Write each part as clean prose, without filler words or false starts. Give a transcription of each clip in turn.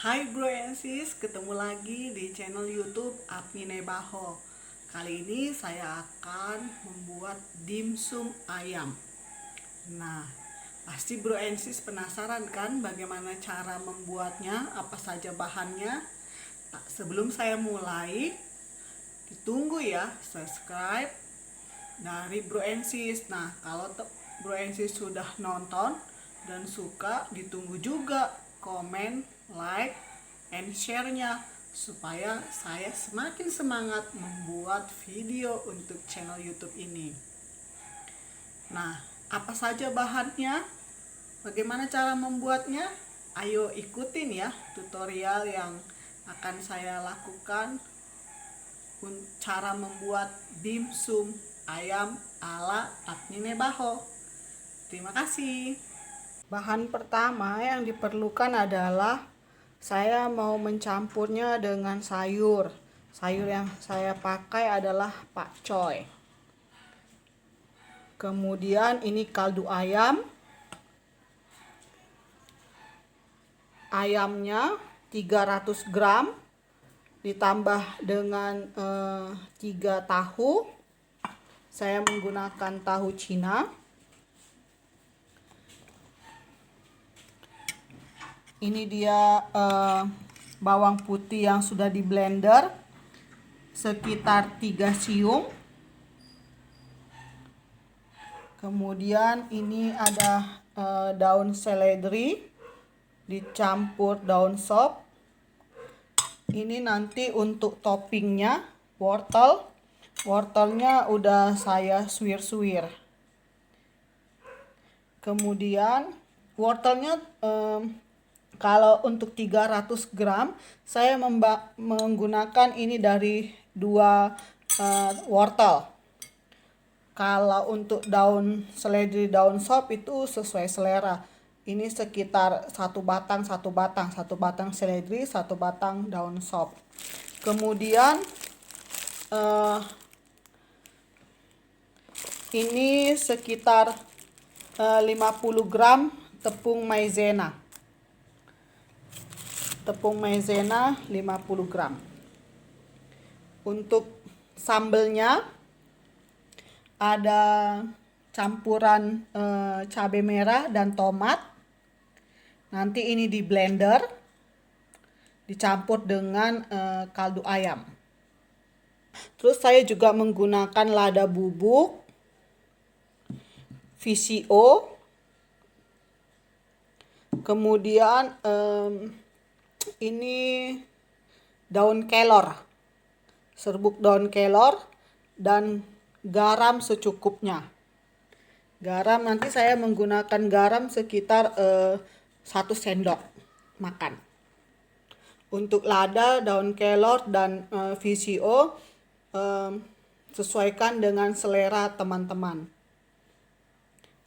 Hai bro and sis, ketemu lagi di channel YouTube Apmine Baho. Kali ini saya akan membuat dimsum ayam. Nah, pasti bro and sis penasaran kan bagaimana cara membuatnya, apa saja bahannya. Nah, sebelum saya mulai, ditunggu ya subscribe dari bro and sis. Nah, kalau bro and sis sudah nonton dan suka, ditunggu juga komen, like, and share-nya supaya saya semakin semangat membuat video untuk channel YouTube ini. Nah, apa saja bahannya? Bagaimana cara membuatnya? Ayo ikutin ya tutorial yang akan saya lakukan cara membuat dimsum ayam ala Apmine Baho. Terima kasih. Bahan pertama yang diperlukan adalah saya mau mencampurnya dengan sayur. Sayur yang saya pakai adalah pakcoy. Kemudian ini kaldu ayam. Ayamnya 300 gram ditambah dengan 3 tahu. Saya menggunakan tahu Cina. Ini dia bawang putih yang sudah di blender sekitar 3 siung. Kemudian ini ada daun seledri dicampur daun sop. Ini nanti untuk toppingnya wortel. Wortelnya udah saya suwir-suwir. Kemudian wortelnya kalau untuk 300 gram saya menggunakan ini dari 2 wortel. Kalau untuk daun seledri, daun sop itu sesuai selera. Ini sekitar satu batang seledri, 1 batang daun sop. Kemudian ini sekitar 50 gram tepung maizena. Tepung maizena 50 gram. Untuk sambelnya ada campuran cabai merah dan tomat. Nanti ini di blender dicampur dengan kaldu ayam. Terus saya juga menggunakan lada bubuk, VCO, kemudian ini daun kelor, serbuk daun kelor, dan garam secukupnya. Garam nanti saya menggunakan garam sekitar 1 sendok makan. Untuk lada, daun kelor, dan VCO sesuaikan dengan selera teman-teman.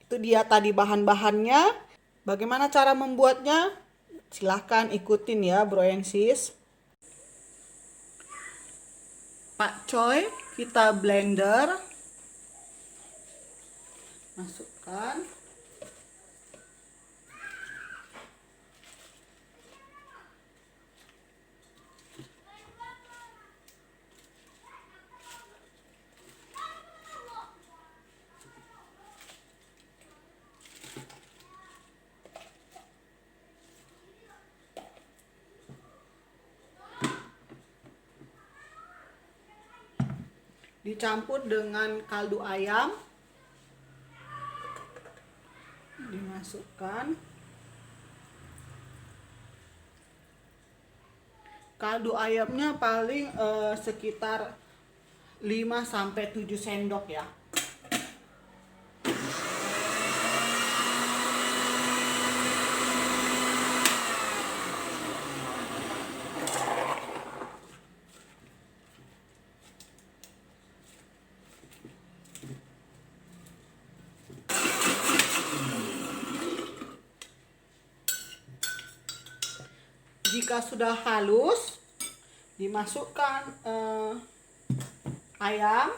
Itu dia tadi bahan-bahannya. Bagaimana cara membuatnya? Silahkan ikutin ya bro and sis. Pakcoy kita blender, masukkan. Dicampur dengan kaldu ayam, dimasukkan. Kaldu ayamnya paling sekitar 5-7 sendok ya. Jika sudah halus, dimasukkan ayam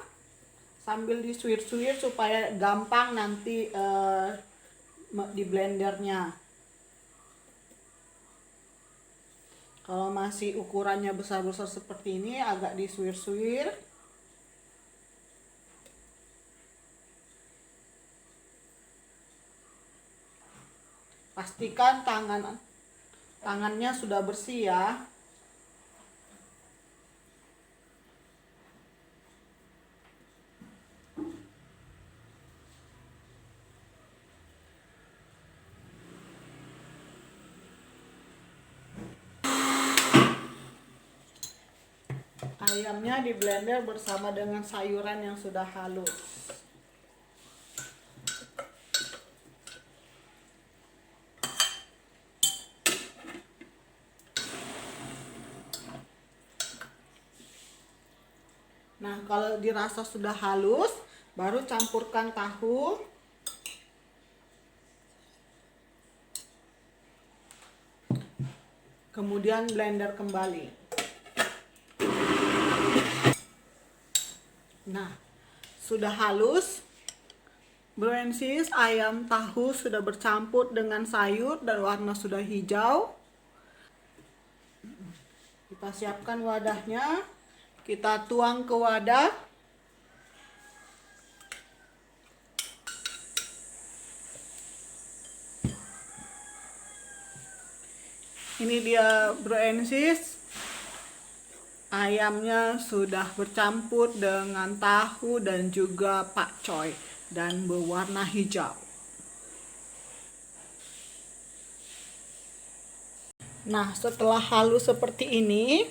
sambil disuir-suir supaya gampang nanti di blendernya. Kalau masih ukurannya besar-besar seperti ini, agak disuir-suir. Pastikan tangannya sudah bersih ya. Ayamnya di blender bersama dengan sayuran yang sudah halus. Nah, kalau dirasa sudah halus, baru campurkan tahu. Kemudian blender kembali. Nah, sudah halus. Bro and sis, ayam tahu sudah bercampur dengan sayur dan warna sudah hijau. Kita siapkan wadahnya. Kita tuang ke wadah. Ini dia bro and sis. Ayamnya sudah bercampur dengan tahu dan juga pakcoy dan berwarna hijau. Nah, setelah halus seperti ini,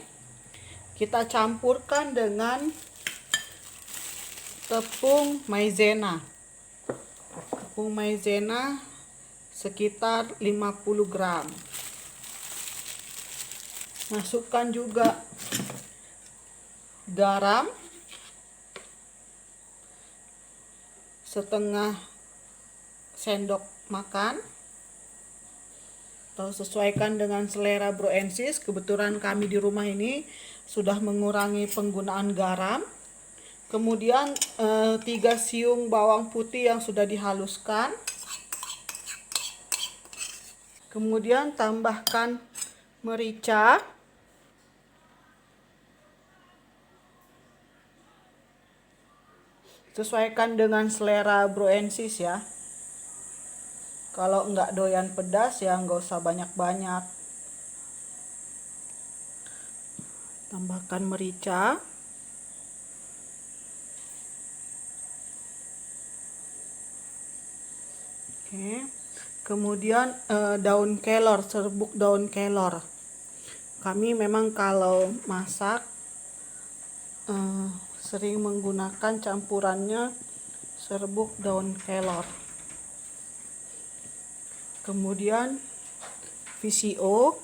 kita campurkan dengan tepung maizena. Tepung maizena sekitar 50 gram. Masukkan juga garam setengah sendok makan, atau sesuaikan dengan selera bro and sis. Kebetulan kami di rumah ini sudah mengurangi penggunaan garam. Kemudian 3 siung bawang putih yang sudah dihaluskan. Kemudian tambahkan merica. Sesuaikan dengan selera bro and sis ya. Kalau nggak doyan pedas ya nggak usah banyak-banyak. Tambahkan merica. Oke. Kemudian daun kelor, serbuk daun kelor. Kami memang kalau masak sering menggunakan campurannya serbuk daun kelor. Kemudian VCO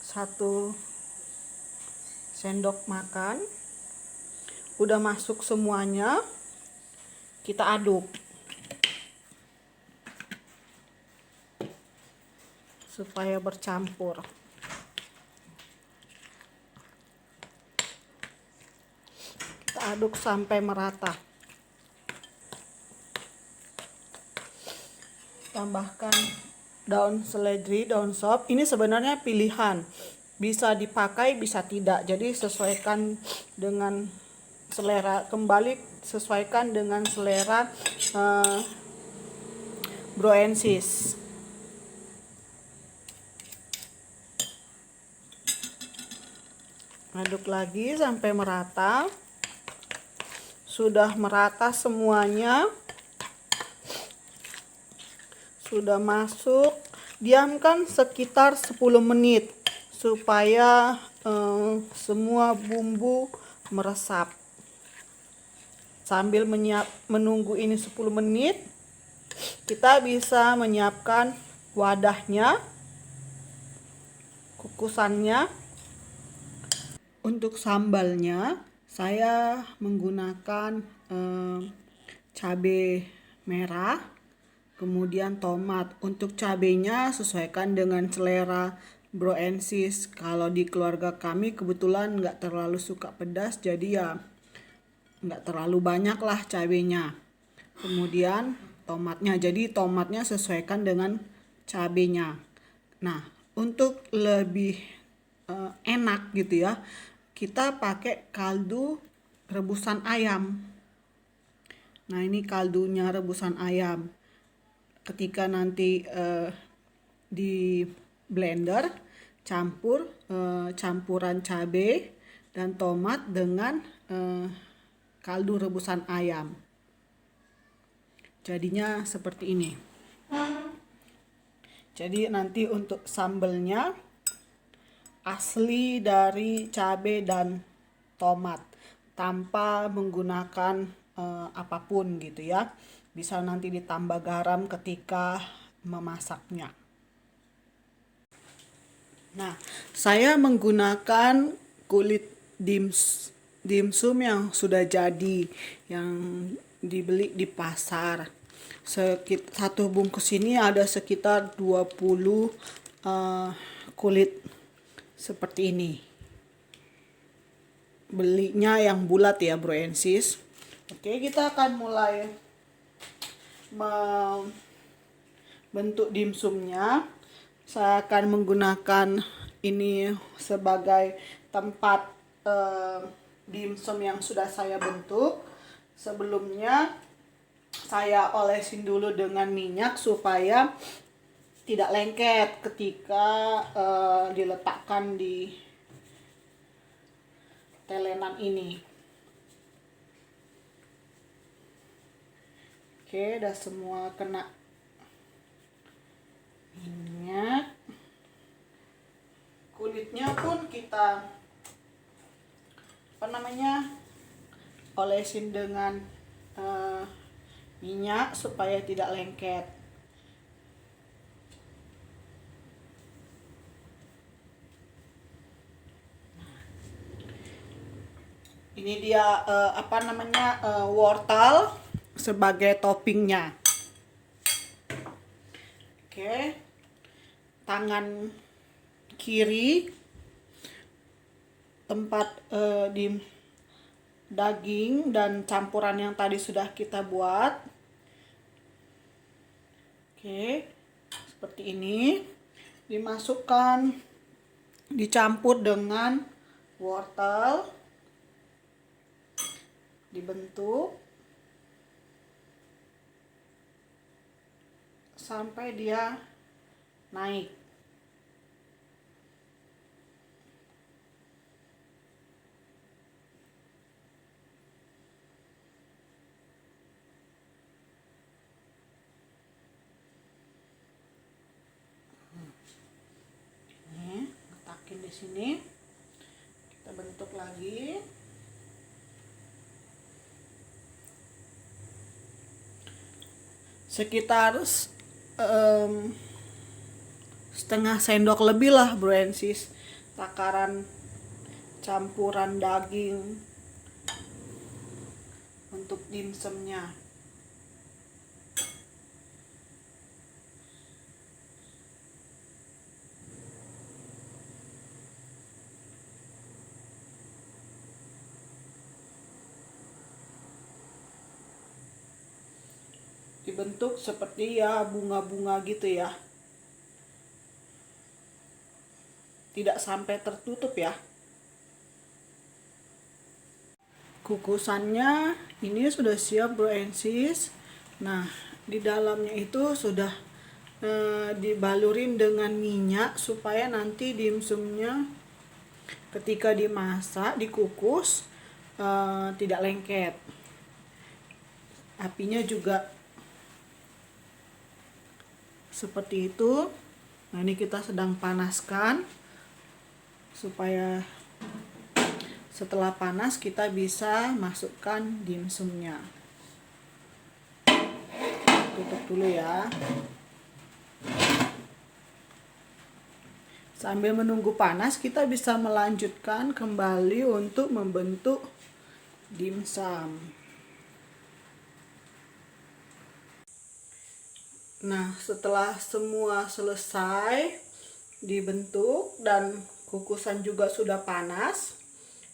1 sendok makan. Udah masuk semuanya, kita aduk supaya bercampur. Kita aduk sampai merata. Tambahkan daun seledri, daun sop. Ini sebenarnya pilihan, bisa dipakai bisa tidak, jadi sesuaikan dengan selera. Kembali sesuaikan dengan selera bro and sis. Aduk lagi sampai merata. Sudah merata semuanya, sudah masuk. Diamkan sekitar 10 menit supaya semua bumbu meresap. Sambil menunggu ini 10 menit, kita bisa menyiapkan wadahnya, kukusannya. Untuk sambalnya saya menggunakan cabai merah, kemudian tomat. Untuk cabenya sesuaikan dengan selera bro and sis. Kalau di keluarga kami kebetulan nggak terlalu suka pedas, jadi ya nggak terlalu banyak lah cabenya. Kemudian tomatnya, jadi tomatnya sesuaikan dengan cabenya. Nah, untuk lebih enak gitu ya, kita pakai kaldu rebusan ayam. Nah, ini kaldunya rebusan ayam. Ketika nanti di blender, campuran cabai dan tomat dengan kaldu rebusan ayam. Jadinya seperti ini. Jadi nanti untuk sambelnya asli dari cabai dan tomat tanpa menggunakan apapun gitu ya. Bisa nanti ditambah garam ketika memasaknya. Nah, saya menggunakan kulit dimsum yang sudah jadi, yang dibeli di pasar. Satu bungkus ini ada sekitar 20 kulit seperti ini. Belinya yang bulat ya, bro and sis. Oke, kita akan mulai membentuk dimsumnya. Saya akan menggunakan ini sebagai tempat dimsum yang sudah saya bentuk. Sebelumnya saya olesin dulu dengan minyak supaya tidak lengket ketika diletakkan di telenan ini. Oke, udah semua kena minyak. Kulitnya pun kita olesin dengan minyak supaya tidak lengket. Ini dia wortel sebagai toppingnya. Oke, tangan kiri tempat di daging dan campuran yang tadi sudah kita buat. Oke, seperti ini. Dimasukkan, dicampur dengan wortel, dibentuk sampai dia naik. Ini letakin di sini. Kita bentuk lagi. Sekitar setengah sendok lebih lah, bro and sis, takaran campuran daging untuk dimsumnya. Dibentuk seperti ya bunga-bunga gitu ya, tidak sampai tertutup ya. Kukusannya ini sudah siap, bro and sis. Nah, di dalamnya itu sudah dibalurin dengan minyak supaya nanti dimsumnya ketika dimasak, dikukus tidak lengket. Apinya juga seperti itu. Nah, ini kita sedang panaskan supaya setelah panas kita bisa masukkan dimsumnya. Tutup dulu ya. Sambil menunggu panas, kita bisa melanjutkan kembali untuk membentuk dimsum. Nah, setelah semua selesai dibentuk dan kukusan juga sudah panas,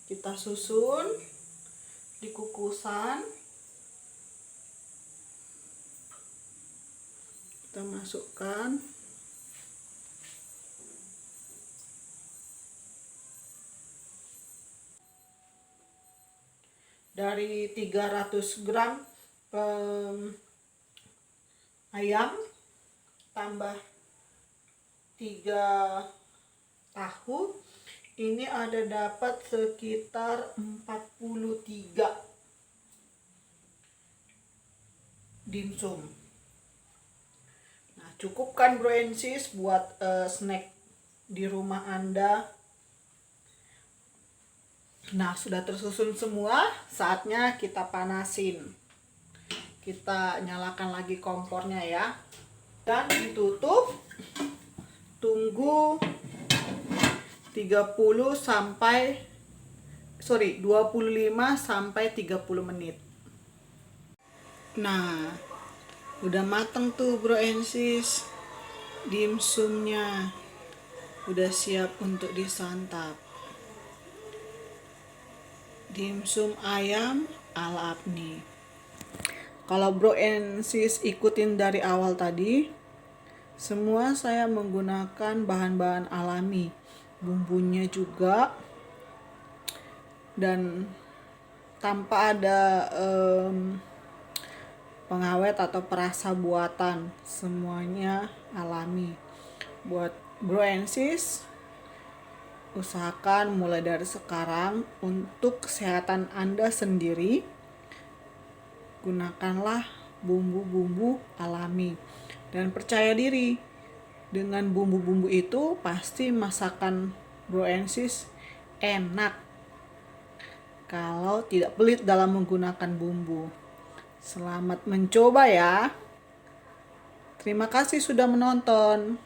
kita susun di kukusan. Kita masukkan dari 300 gram ayam tambah 3 tahu, ini ada dapat sekitar 43 dimsum. Nah, cukup kan bro and sis buat snack di rumah Anda. Nah, sudah tersusun semua, saatnya kita panasin. Kita nyalakan lagi kompornya ya. Dan ditutup. Tunggu 25 sampai 30 menit. Nah, udah mateng tuh bro and sis. Dimsumnya udah siap untuk disantap. Dimsum ayam ala Apni. Kalau bro and sis ikutin dari awal tadi, semua saya menggunakan bahan-bahan alami, bumbunya juga, dan tanpa ada pengawet atau perasa buatan, semuanya alami. Buat bro and sis, usahakan mulai dari sekarang untuk kesehatan Anda sendiri, gunakanlah bumbu-bumbu alami dan percaya diri, dengan bumbu-bumbu itu pasti masakan bro and sis enak kalau tidak pelit dalam menggunakan bumbu. Selamat mencoba ya. Terima kasih sudah menonton.